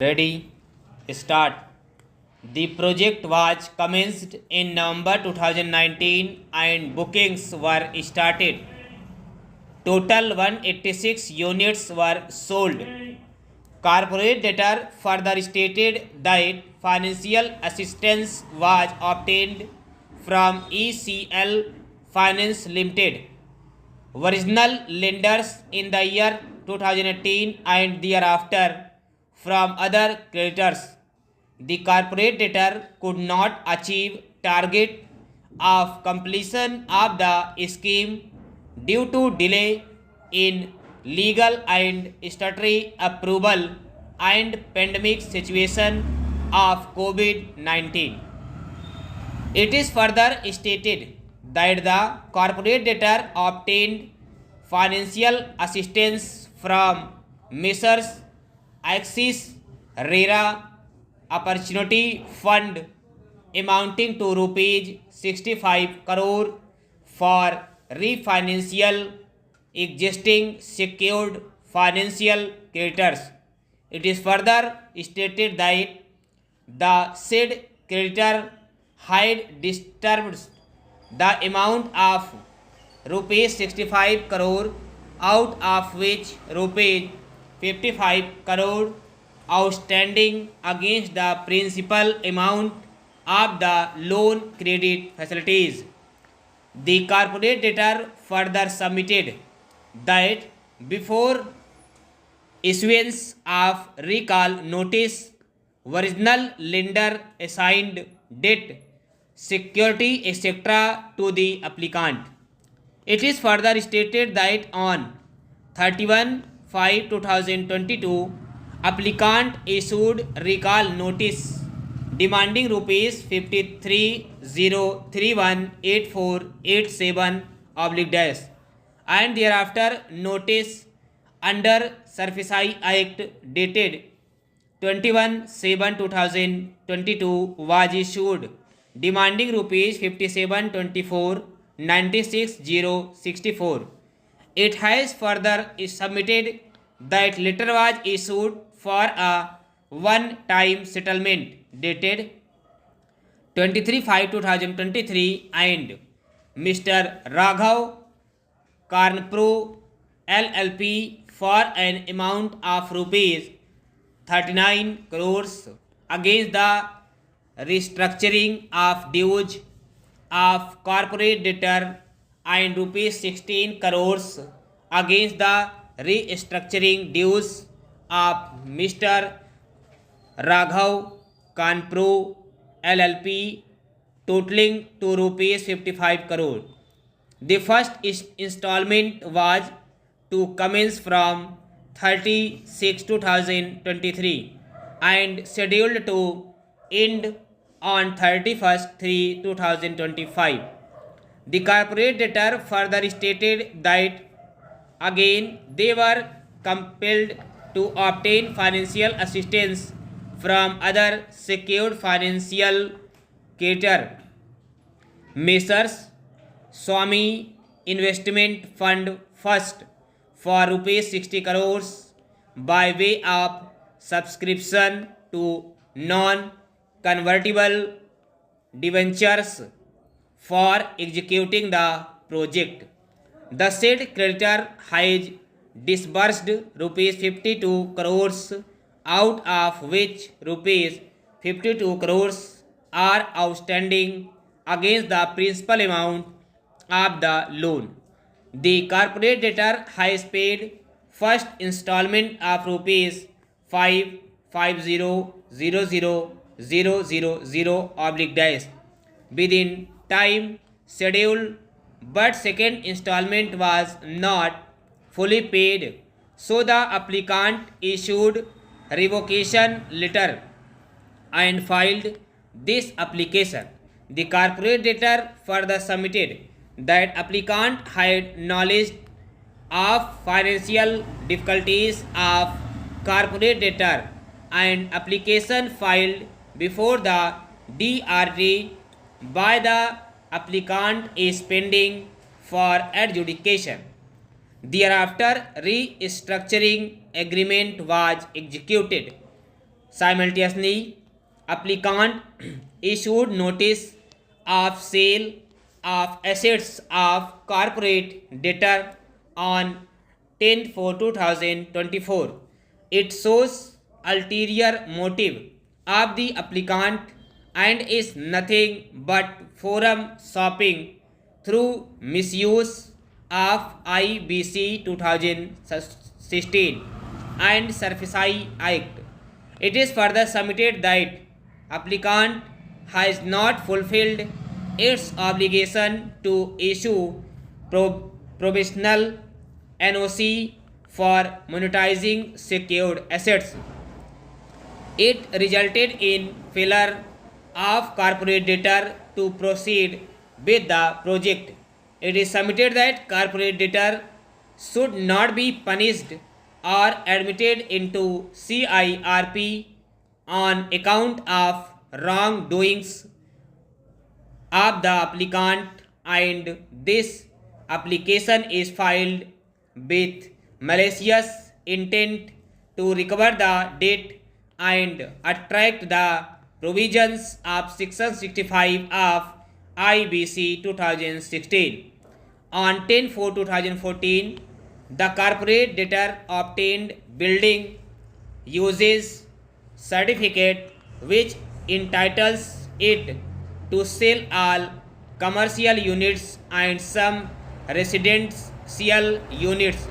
Ready? Start. The project was commenced in November 2019 and bookings were started. Total 186 units were sold. Corporate debtor further stated that financial assistance was obtained from ECL Finance Limited, original lenders in the year 2018 and thereafter from other creditors. The corporate debtor could not achieve target of completion of the scheme due to delay in legal and statutory approval and pandemic situation of COVID-19. It is further stated that the corporate debtor obtained financial assistance from Messrs. Axis RERA Opportunity Fund amounting to rupees 65 crore for refinancial existing secured financial creditors. It is further stated that the said creditor had disturbed the amount of rupees 65 crore, out of which rupees 55 crore outstanding against the principal amount of the loan credit facilities. The corporate debtor further submitted that before issuance of recall notice, original lender assigned debt, security, etc. to the applicant. It is further stated that on 31/5/2022, applicant issued recall notice demanding rupees 53,031,8487 and thereafter notice under Surface Act dated 21/7/2022 was issued demanding rupees 57,24,96,064. It has further submitted that letter was issued for a one-time settlement dated 23/5/2023 and Mr. Raghav Karnpro LLP for an amount of rupees 39 crores against the restructuring of dues of corporate debtor and rupees 16 crores against the restructuring dues of Mr. Raghav Kanpro LLP totaling to rupees 55 crore. The first installment was to commence from 30/6/2023 and scheduled to end on 31/3/2025. The corporate debtor further stated that again they were compelled to obtain financial assistance from other secured financial creditor, Messrs. Swami Investment Fund First, for rupees 60 crores by way of subscription to non-convertible debentures for executing the project. The said creditor has disbursed rupees 52 crores, out of which rupees 52 crores are outstanding against the principal amount of the loan. The corporate debtor has paid first installment of rupees 550,000,000 within time schedule, but second installment was not fully paid, so the applicant issued revocation letter and filed this application. The corporate debtor further submitted that applicant had knowledge of financial difficulties of corporate debtor and application filed before the DRT by the applicant is pending for adjudication. Thereafter, restructuring agreement was executed. Simultaneously, applicant issued notice of sale of assets of corporate debtor on 10/4/2024. It shows ulterior motive of the applicant and is nothing but forum shopping through misuse of IBC 2016 and SERFICI Act. It is further submitted that applicant has not fulfilled its obligation to issue provisional NOC for monetizing secured assets. It resulted in failure of corporate debtor to proceed with the project. It is submitted that corporate debtor should not be punished or admitted into CIRP on account of wrongdoings of the applicant, and this application is filed with malicious intent to recover the debt and attract the provisions of Section 65 of IBC 2016. On 10/4/2014, the corporate debtor obtained building uses certificate which entitles it to sell all commercial units and some residential units